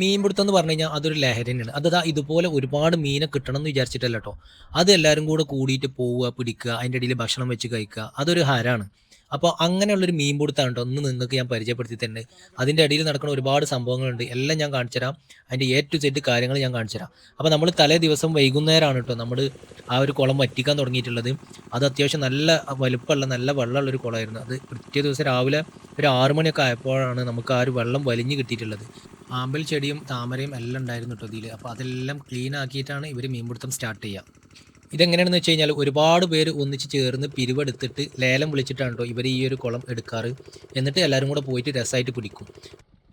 മീൻപിടുത്തം എന്ന് പറഞ്ഞു കഴിഞ്ഞാൽ അതൊരു ലഹരി തന്നെയാണ്. അതാ ഇതുപോലെ ഒരുപാട് മീനെ കിട്ടണം എന്ന് വിചാരിച്ചിട്ടല്ല കേട്ടോ. അത് എല്ലാവരും കൂടെ കൂടിയിട്ട് പോവുക, പിടിക്കുക, അതിൻ്റെ ഇടയിൽ ഭക്ഷണം വെച്ച് കഴിക്കുക. അതൊരു ഹരാണ്. അപ്പോൾ അങ്ങനെയുള്ളൊരു മീൻപിടുത്തമാണ് കേട്ടോ ഇന്ന് നിങ്ങൾക്ക് ഞാൻ പരിചയപ്പെടുത്തി തരുന്നത്. അതിൻ്റെ ഇടയിൽ നടക്കുന്ന ഒരുപാട് സംഭവങ്ങളുണ്ട്. എല്ലാം ഞാൻ കാണിച്ചു തരാം. അതിൻ്റെ എ ടു സെഡ് കാര്യങ്ങൾ ഞാൻ കാണിച്ചു തരാം. അപ്പോൾ നമ്മൾ തലേ ദിവസം വൈകുന്നേരമാണ് കേട്ടോ നമ്മൾ ആ ഒരു കുളം വറ്റിക്കാൻ തുടങ്ങിയിട്ടുള്ളത്. അത് അത്യാവശ്യം നല്ല വലുപ്പമുള്ള നല്ല വെള്ളമുള്ളൊരു കുളമായിരുന്നു. അത് പിറ്റേ ദിവസം രാവിലെ ഒരു 6 മണിയൊക്കെ ആയപ്പോഴാണ് നമുക്ക് ആ ഒരു വെള്ളം വലിഞ്ഞ് കിട്ടിയിട്ടുള്ളത്. ആമ്പൽ ചെടിയും താമരയും എല്ലാം ഉണ്ടായിരുന്നു കേട്ടോ ഇതിൽ. അപ്പോൾ അതെല്ലാം ക്ലീൻ ആക്കിയിട്ടാണ് ഇവർ മീൻപിടുത്തം സ്റ്റാർട്ട് ചെയ്യുക. ഇതെങ്ങനെയാണെന്ന് വെച്ച് കഴിഞ്ഞാൽ ഒരുപാട് പേര് ഒന്നിച്ച് ചേർന്ന് പിരിവെടുത്തിട്ട് ലേലം വിളിച്ചിട്ടാണ് കേട്ടോ ഇവർ ഈ ഒരു കുളം എടുക്കാറ്. എന്നിട്ട് എല്ലാവരും കൂടെ പോയിട്ട് രസമായിട്ട് പിടിക്കും.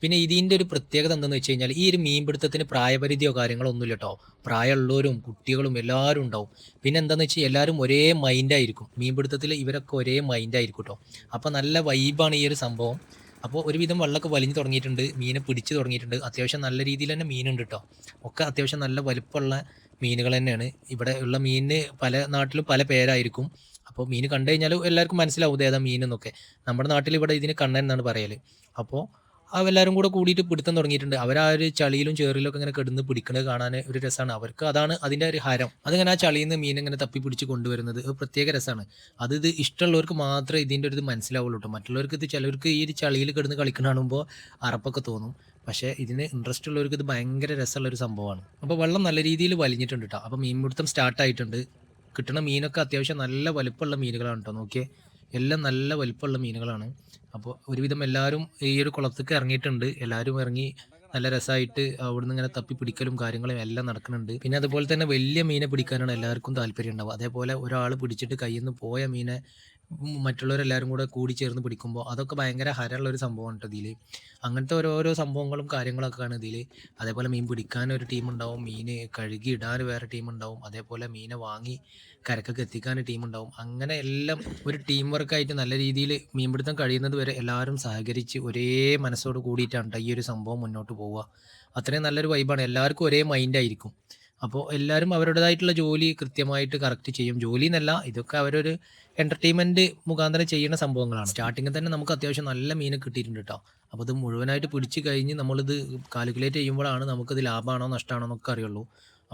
പിന്നെ ഇതിൻ്റെ ഒരു പ്രത്യേകത എന്താണെന്ന് വെച്ച് കഴിഞ്ഞാൽ ഈ ഒരു മീൻപിടുത്തത്തിന് പ്രായപരിധിയോ കാര്യങ്ങളോ ഒന്നുമില്ല കേട്ടോ. പ്രായമുള്ളവരും കുട്ടികളും എല്ലാവരും ഉണ്ടാവും. പിന്നെ എന്താണെന്ന് വെച്ചാൽ എല്ലാവരും ഒരേ മൈൻഡായിരിക്കും. മീൻപിടുത്തത്തിൽ ഇവരൊക്കെ ഒരേ മൈൻഡായിരിക്കും കേട്ടോ. അപ്പോൾ നല്ല വൈബാണ് ഈ ഒരു സംഭവം. അപ്പോൾ ഒരുവിധം വെള്ളമൊക്കെ വലിഞ്ഞ് തുടങ്ങിയിട്ടുണ്ട്. മീനെ പിടിച്ച് തുടങ്ങിയിട്ടുണ്ട്. അത്യാവശ്യം നല്ല രീതിയിൽ തന്നെ മീനുണ്ട് കേട്ടോ. ഒക്കെ അത്യാവശ്യം നല്ല വലിപ്പമുള്ള മീനുകൾ തന്നെയാണ്. ഇവിടെ ഉള്ള മീനിന് പല നാട്ടിലും പല പേരായിരിക്കും. അപ്പോൾ മീൻ കണ്ടു കഴിഞ്ഞാൽ എല്ലാവർക്കും മനസ്സിലാവും ഇത് ഏതാ മീനെന്നൊക്കെ. നമ്മുടെ നാട്ടിൽ ഇവിടെ ഇതിന് കണ്ണൻ എന്നാണ് പറയൽ. അപ്പോൾ അവരെല്ലാവരും കൂടെ കൂടിയിട്ട് പിടുത്തം തുടങ്ങിയിട്ടുണ്ട്. അവർ ആ ഒരു ചളിയിലും ചേറിലൊക്കെ ഇങ്ങനെ കിടന്ന് പിടിക്കുന്നത് കാണാൻ ഒരു രസമാണ്. അവർക്ക് അതാണ് അതിൻ്റെ ഒരു ഹരം. അതിങ്ങനെ ആ ചളിയിൽ നിന്ന് മീൻ ഇങ്ങനെ തപ്പി പിടിച്ച് കൊണ്ടുവരുന്നത് ഒരു പ്രത്യേക രസമാണ്. ഇത് ഇഷ്ടമുള്ളവർക്ക് മാത്രമേ ഇതിൻ്റെ ഒരു ഇത് മനസ്സിലാവുള്ളൂ കേട്ടോ. മറ്റുള്ളവർക്ക് ഇത് ചിലവർക്ക് ഈ ഒരു ചളിയിൽ കിടന്ന് കളിക്കുന്ന കാണുമ്പോൾ അറപ്പൊക്കെ തോന്നും. പക്ഷേ ഇതിന് ഇൻട്രസ്റ്റ് ഉള്ളവർക്ക് ഇത് ഭയങ്കര രസമുള്ളൊരു സംഭവമാണ്. അപ്പോൾ വെള്ളം നല്ല രീതിയിൽ വലിഞ്ഞിട്ടുണ്ട് കേട്ടോ. അപ്പോൾ മീൻപിടുത്തം സ്റ്റാർട്ടായിട്ടുണ്ട്. കിട്ടുന്ന മീനൊക്കെ അത്യാവശ്യം നല്ല വലുപ്പമുള്ള മീനുകളാണ് കേട്ടോ. നോക്കിയേ, എല്ലാം നല്ല വലുപ്പമുള്ള മീനുകളാണ്. അപ്പോൾ ഒരുവിധം എല്ലാവരും ഈ ഒരു കുളത്തേക്ക് ഇറങ്ങിയിട്ടുണ്ട്. എല്ലാവരും ഇറങ്ങി നല്ല രസമായിട്ട് അവിടുന്ന് ഇങ്ങനെ തപ്പി പിടിക്കലും കാര്യങ്ങളും എല്ലാം നടക്കുന്നുണ്ട്. പിന്നെ അതുപോലെ തന്നെ വലിയ മീനെ പിടിക്കാനാണ് എല്ലാവർക്കും താല്പര്യം ഉണ്ടാവുക. അതേപോലെ ഒരാൾ പിടിച്ചിട്ട് കയ്യിൽ നിന്ന് പോയ മീനെ മറ്റുള്ളവരെല്ലാവരും കൂടെ കൂടി ചേർന്ന് പിടിക്കുമ്പോൾ അതൊക്കെ ഭയങ്കര ഹരമുള്ള ഒരു സംഭവമാണ് കേട്ടോ ഇതിൽ. അങ്ങനത്തെ ഓരോരോ സംഭവങ്ങളും കാര്യങ്ങളൊക്കെയാണ് ഇതിൽ. അതേപോലെ മീൻ പിടിക്കാൻ ഒരു ടീമുണ്ടാവും, മീൻ കഴുകി ഇടാൻ വേറെ ടീമുണ്ടാവും, അതേപോലെ മീനെ വാങ്ങി കരക്കൊക്കെ എത്തിക്കാൻ ടീമുണ്ടാവും. അങ്ങനെ എല്ലാം ഒരു ടീം വർക്കായിട്ട് നല്ല രീതിയിൽ മീൻപിടുത്തം കഴിയുന്നത് വരെ എല്ലാവരും സഹകരിച്ച് ഒരേ മനസ്സോട് കൂടിയിട്ടാണ് ഈ ഒരു സംഭവം മുന്നോട്ട് പോവുക. അത്രയും നല്ലൊരു വൈബാണ്. എല്ലാവർക്കും ഒരേ മൈൻഡായിരിക്കും. അപ്പോൾ എല്ലാവരും അവരുടേതായിട്ടുള്ള ജോലി കൃത്യമായിട്ട് കറക്റ്റ് ചെയ്യും. ജോലി എന്നല്ല, ഇതൊക്കെ അവരൊരു എൻ്റർടൈൻമെൻറ്റ് മുഖാന്തരം ചെയ്യുന്ന സംഭവങ്ങളാണ്. സ്റ്റാർട്ടിങ്ങിൽ തന്നെ നമുക്ക് അത്യാവശ്യം നല്ല മീനെ കിട്ടിയിട്ടുണ്ട് കേട്ടോ. അപ്പോൾ ഇത് മുഴുവനായിട്ട് പിടിച്ച് കഴിഞ്ഞ് നമ്മളിത് കാൽക്കുലേറ്റ് ചെയ്യുമ്പോഴാണ് നമുക്കിത് ലാഭമാണോ നഷ്ടമാണോ എന്നൊക്കെ അറിയുള്ളൂ.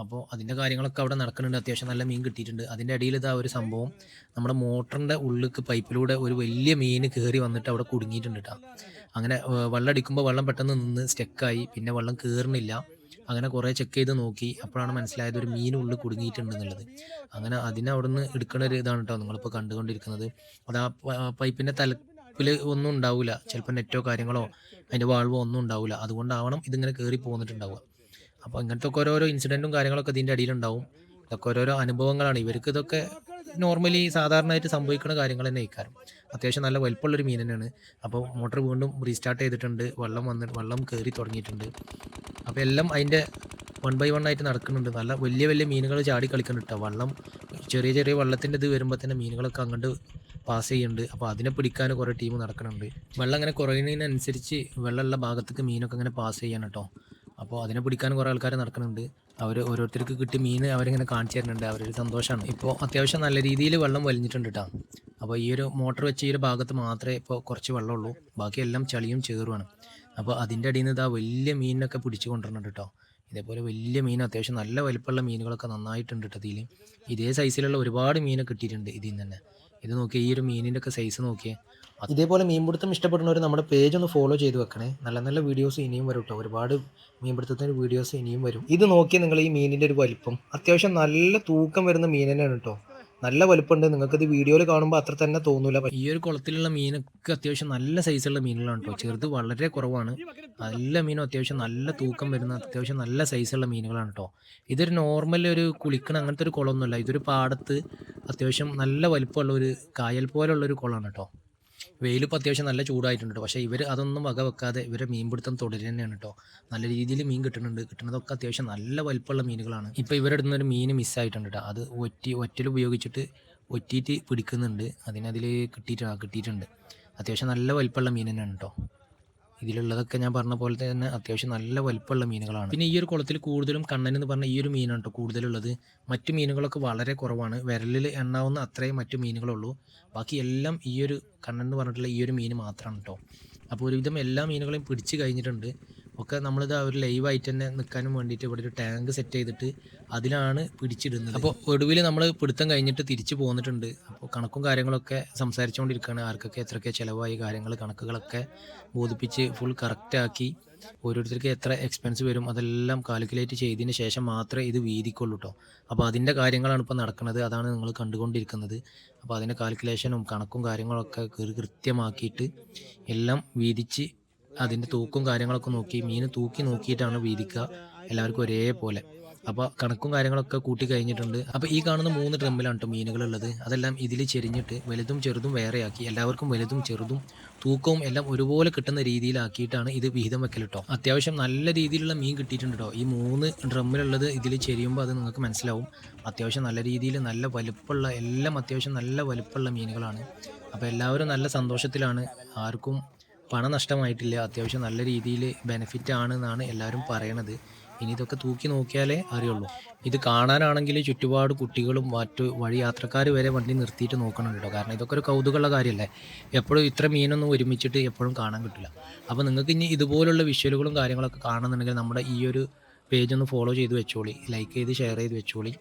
അപ്പോൾ അതിൻ്റെ കാര്യങ്ങളൊക്കെ അവിടെ നടക്കുന്നുണ്ട്. അത്യാവശ്യം നല്ല മീൻ കിട്ടിയിട്ടുണ്ട്. അതിൻ്റെ ഇടയിൽ ഇതാ ഒരു സംഭവം, നമ്മുടെ മോട്ടറിൻ്റെ ഉള്ളിലേക്ക് പൈപ്പിലൂടെ ഒരു വലിയ മീൻ കയറി വന്നിട്ട് അവിടെ കുടുങ്ങിയിട്ടുണ്ട് കേട്ടോ. അങ്ങനെ വെള്ളം അടിക്കുമ്പോൾ വെള്ളം പെട്ടെന്ന് നിന്ന് സ്റ്റക്കായി. പിന്നെ വെള്ളം കയറുന്നില്ല. അങ്ങനെ കുറേ ചെക്ക് ചെയ്ത് നോക്കി. അപ്പോഴാണ് മനസ്സിലായത് ഒരു മീൻ ഉള്ളിൽ കുടുങ്ങിയിട്ടുണ്ടെന്നുള്ളത്. അങ്ങനെ അതിനെ അവിടുന്ന് എടുക്കുന്ന ഒരു ഇതാണ് കേട്ടോ നിങ്ങളിപ്പോൾ കണ്ടുകൊണ്ടിരിക്കുന്നത്. അത് ആ പൈപ്പിൻ്റെ തലപ്പിൽ ഒന്നും ഉണ്ടാവില്ല. ചിലപ്പോൾ നെറ്റോ കാര്യങ്ങളോ അതിൻ്റെ വാൾവോ ഒന്നും ഉണ്ടാവില്ല. അതുകൊണ്ടാവണം ഇതിങ്ങനെ കയറി പോന്നിട്ടുണ്ടാവുക. അപ്പോൾ ഇങ്ങനത്തെ ഒക്കെ ഓരോരോ ഇൻസിഡൻറ്റും കാര്യങ്ങളൊക്കെ ഇതിൻ്റെ അടിയിലുണ്ടാവും. ഇതൊക്കെ ഓരോരോ അനുഭവങ്ങളാണ്. ഇവർക്ക് ഇതൊക്കെ നോർമലി സാധാരണയായിട്ട് സംഭവിക്കുന്ന കാര്യങ്ങൾ തന്നെ ഇക്കാരം. അത്യാവശ്യം നല്ല വലിപ്പമുള്ളൊരു മീൻ തന്നെയാണ്. അപ്പോൾ മോട്ടർ വീണ്ടും റീസ്റ്റാർട്ട് ചെയ്തിട്ടുണ്ട്. വെള്ളം കയറി തുടങ്ങിയിട്ടുണ്ട്. അപ്പോൾ എല്ലാം അതിൻ്റെ 1 ബൈ 1 ആയിട്ട് നടക്കുന്നുണ്ട്. നല്ല വലിയ വലിയ മീനുകൾ ചാടി കളിക്കുന്നുണ്ട് കേട്ടോ. ചെറിയ ചെറിയ വെള്ളത്തിൻ്റെ ഇത് വരുമ്പോൾ തന്നെ മീനുകളൊക്കെ അങ്ങോട്ട് പാസ് ചെയ്യുന്നുണ്ട്. അപ്പോൾ അതിനെ പിടിക്കാൻ കുറേ ടീം നടക്കുന്നുണ്ട്. വെള്ളം അങ്ങനെ കുറയുന്നതിനനുസരിച്ച് വെള്ളമുള്ള ഭാഗത്തേക്ക് മീനൊക്കെ അങ്ങനെ പാസ് ചെയ്യണം കേട്ടോ. അപ്പോൾ അതിനെ പിടിക്കാൻ കുറേ ആൾക്കാർ നടക്കുന്നുണ്ട്. അവർ ഓരോരുത്തർക്ക് കിട്ടിയ മീൻ അവരിങ്ങനെ കാണിച്ചു തരുന്നുണ്ട്. അവരൊരു സന്തോഷമാണ്. ഇപ്പോൾ അത്യാവശ്യം നല്ല രീതിയിൽ വെള്ളം വലിഞ്ഞിട്ടുണ്ട് കേട്ടോ. അപ്പോൾ ഈ ഒരു മോട്ടർ വെച്ച ഈ ഒരു ഭാഗത്ത് മാത്രമേ ഇപ്പോൾ കുറച്ച് വെള്ളമുള്ളൂ. ബാക്കിയെല്ലാം ചളിയും ചേറുമാണ്. അപ്പോൾ അതിൻ്റെ അടിയിൽ നിന്ന് ഇതാ വലിയ മീനിനൊക്കെ പിടിച്ചു കൊണ്ടുവരുന്നുണ്ട് കേട്ടോ. ഇതേപോലെ വലിയ മീൻ അത്യാവശ്യം നല്ല വലിപ്പമുള്ള മീനുകളൊക്കെ നന്നായിട്ടുണ്ട് കേട്ടോ ഇതിൽ. ഇതേ സൈസിലുള്ള ഒരുപാട് മീനെ കിട്ടിയിട്ടുണ്ട് ഇതിൽ നിന്ന് തന്നെ. ഇത് നോക്കിയാൽ ഈ ഒരു മീനിൻ്റെ ഒക്കെ സൈസ് നോക്കിയേ. ഇതേപോലെ മീൻപിടുത്തം ഇഷ്ടപ്പെടുന്നവർ നമ്മുടെ പേജ് ഒന്ന് ഫോളോ ചെയ്ത് വെക്കണേ. നല്ല നല്ല വീഡിയോസ് ഇനിയും വരും കേട്ടോ. ഒരുപാട് മീൻപിടുത്തത്തിൻ്റെ വീഡിയോസ് ഇനിയും വരും. ഇത് നോക്കിയാൽ നിങ്ങൾ ഈ മീനിൻ്റെ ഒരു വലിപ്പം അത്യാവശ്യം നല്ല തൂക്കം വരുന്ന മീൻ തന്നെയാണ് കേട്ടോ. നല്ല വലുപ്പമുണ്ട്. നിങ്ങൾക്കിത് വീഡിയോയിൽ കാണുമ്പോൾ അത്ര തന്നെ തോന്നൂല. ഈ ഒരു കുളത്തിലുള്ള മീനൊക്കെ അത്യാവശ്യം നല്ല സൈസുള്ള മീനുകളാണ് കേട്ടോ. ചെറുത് വളരെ കുറവാണ്. എല്ലാ മീനും അത്യാവശ്യം നല്ല തൂക്കം വരുന്ന അത്യാവശ്യം നല്ല സൈസുള്ള മീനുകളാണ് കേട്ടോ. ഇതൊരു നോർമൽ ഒരു കുളിക്കണ അങ്ങനത്തെ ഒരു കുളമൊന്നുമല്ല. ഇതൊരു പാടത്ത് അത്യാവശ്യം നല്ല വലിപ്പമുള്ള ഒരു കായൽ പോലുള്ളൊരു കുളമാണ് കേട്ടോ. വെയിലിപ്പോൾ അത്യാവശ്യം നല്ല ചൂടായിട്ടുണ്ട് കേട്ടോ. പക്ഷേ ഇവർ അതൊന്നും വക വെക്കാതെ ഇവരെ മീൻപിടുത്തം തുടരുക തന്നെയാണ് കേട്ടോ. നല്ല രീതിയിൽ മീൻ കിട്ടുന്നുണ്ട്. കിട്ടുന്നതൊക്കെ അത്യാവശ്യം നല്ല വലിപ്പമുള്ള മീനുകളാണ്. ഇപ്പോൾ ഇവരെടുക്കുന്ന ഒരു മീൻ മിസ്സായിട്ടുണ്ട് കേട്ടോ. അത് ഒറ്റൽ ഉപയോഗിച്ചിട്ട് ഒറ്റിയിട്ട് പിടിക്കുന്നുണ്ട്. അതിൽ കിട്ടിയിട്ടുണ്ട്. അത്യാവശ്യം നല്ല വലിപ്പമുള്ള മീൻ തന്നെയാണ് കേട്ടോ. ഇതിലുള്ളതൊക്കെ ഞാൻ പറഞ്ഞ പോലെ തന്നെ അത്യാവശ്യം നല്ല വലിപ്പമുള്ള മീനുകളാണ്. പിന്നെ ഈ ഒരു കുളത്തിൽ കൂടുതലും കണ്ണൻ എന്ന് പറഞ്ഞ ഈ ഒരു മീനാണ് കേട്ടോ കൂടുതലുള്ളത്. മറ്റു മീനുകളൊക്കെ വളരെ കുറവാണ്. വിരലിൽ എണ്ണാവുന്ന അത്രയും മറ്റു മീനുകളുള്ളൂ. ബാക്കി എല്ലാം ഈ ഒരു കണ്ണൻ എന്ന് പറഞ്ഞിട്ടുള്ള ഈ ഒരു മീൻ മാത്രമാണ് കേട്ടോ. അപ്പോൾ ഒരുവിധം എല്ലാ മീനുകളെയും പിടിച്ച് കഴിഞ്ഞിട്ടുണ്ട്. ഒക്കെ നമ്മളിത് ഒരു ലൈവായിട്ട് തന്നെ നിൽക്കാനും വേണ്ടിയിട്ട് ഇവിടെ ഒരു ടാങ്ക് സെറ്റ് ചെയ്തിട്ട് അതിലാണ് പിടിച്ചിടുന്നത്. അപ്പോൾ ഒടുവിൽ നമ്മൾ പിടുത്തം കഴിഞ്ഞിട്ട് തിരിച്ചു പോന്നിട്ടുണ്ട്. അപ്പോൾ കണക്കും കാര്യങ്ങളൊക്കെ സംസാരിച്ചുകൊണ്ടിരിക്കുകയാണ്. ആർക്കൊക്കെ എത്രയൊക്കെ ചിലവായി കാര്യങ്ങൾ കണക്കുകളൊക്കെ ബോധിപ്പിച്ച് ഫുൾ കറക്റ്റാക്കി ഓരോരുത്തർക്ക് എത്ര എക്സ്പെൻസ് വരും അതെല്ലാം കാൽക്കുലേറ്റ് ചെയ്തതിന് ശേഷം മാത്രമേ ഇത് വീതിക്കുള്ളൂ കേട്ടോ. അപ്പോൾ അതിൻ്റെ കാര്യങ്ങളാണ് ഇപ്പോൾ നടക്കുന്നത്. അതാണ് നിങ്ങൾ കണ്ടുകൊണ്ടിരിക്കുന്നത്. അപ്പോൾ അതിൻ്റെ കാൽക്കുലേഷനും കണക്കും കാര്യങ്ങളൊക്കെ കൃത്യമാക്കിയിട്ട് എല്ലാം വീതിച്ച് അതിൻ്റെ തൂക്കും കാര്യങ്ങളൊക്കെ നോക്കി മീൻ തൂക്കി നോക്കിയിട്ടാണ് വീതിക്കുക എല്ലാവർക്കും ഒരേപോലെ. അപ്പോൾ കണക്കും കാര്യങ്ങളൊക്കെ കൂട്ടി കഴിഞ്ഞിട്ടുണ്ട്. അപ്പോൾ ഈ കാണുന്ന 3 ഡ്രമ്മിലാണ് കേട്ടോ മീനുകളുള്ളത്. അതെല്ലാം ഇതിൽ ചെരിഞ്ഞിട്ട് വലുതും ചെറുതും വേറെയാക്കി എല്ലാവർക്കും വലുതും ചെറുതും തൂക്കവും എല്ലാം ഒരുപോലെ കിട്ടുന്ന രീതിയിലാക്കിയിട്ടാണ് ഇത് വിഹിതം വെക്കൽ കേട്ടോ. അത്യാവശ്യം നല്ല രീതിയിലുള്ള മീൻ കിട്ടിയിട്ടുണ്ട് കേട്ടോ. ഈ 3 ഡ്രമ്മിലുള്ളത് ഇതിൽ ചെരിയുമ്പോൾ അത് നിങ്ങൾക്ക് മനസ്സിലാവും. അത്യാവശ്യം നല്ല രീതിയിൽ നല്ല വലുപ്പമുള്ള എല്ലാം അത്യാവശ്യം നല്ല വലുപ്പമുള്ള മീനുകളാണ്. അപ്പോൾ എല്ലാവരും നല്ല സന്തോഷത്തിലാണ്. ആർക്കും പണം നഷ്ടമായിട്ടില്ല. അത്യാവശ്യം നല്ല രീതിയിൽ ബെനിഫിറ്റ് ആണെന്നാണ് എല്ലാവരും പറയണത്. ഇനി ഇതൊക്കെ തൂക്കി നോക്കിയാലേ അറിയുള്ളൂ. ഇത് കാണാനാണെങ്കിൽ ചുറ്റുപാട് കുട്ടികളും മറ്റു വഴി യാത്രക്കാർ വരെ വണ്ടി നിർത്തിയിട്ട് നോക്കണുണ്ട് കേട്ടോ. കാരണം ഇതൊക്കെ ഒരു കൗതുകമുള്ള കാര്യമല്ലേ. എപ്പോഴും ഇത്ര മീനൊന്നും ഒരുമിച്ചിട്ട് എപ്പോഴും കാണാൻ കിട്ടില്ല. അപ്പോൾ നിങ്ങൾക്ക് ഇനി ഇതുപോലുള്ള വിഷ്വലുകളും കാര്യങ്ങളൊക്കെ കാണുന്നുണ്ടെങ്കിൽ നമ്മുടെ ഈ ഒരു പേജ് ഒന്ന് ഫോളോ ചെയ്ത് വെച്ചോളി, ലൈക്ക് ചെയ്ത് ഷെയർ ചെയ്ത് വെച്ചോളി.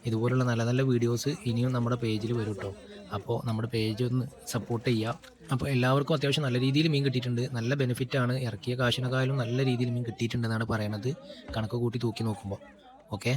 ഇതുപോലുള്ള നല്ല നല്ല വീഡിയോസ് ഇനിയും നമ്മുടെ പേജിൽ വരും കേട്ടോ. അപ്പോൾ നമ്മുടെ പേജ് ഒന്ന് സപ്പോർട്ട് ചെയ്യുക. അപ്പോൾ എല്ലാവർക്കും അത്യാവശ്യം നല്ല രീതിയിൽ മീൻ കിട്ടിയിട്ടുണ്ട്. നല്ല ബെനിഫിറ്റാണ്. ഇറക്കിയ കാശിനെക്കാളും നല്ല രീതിയിൽ മീൻ കിട്ടിയിട്ടുണ്ടെന്നാണ് പറയണത് കണക്ക് കൂട്ടി തൂക്കി നോക്കുമ്പോൾ. ഓക്കെ.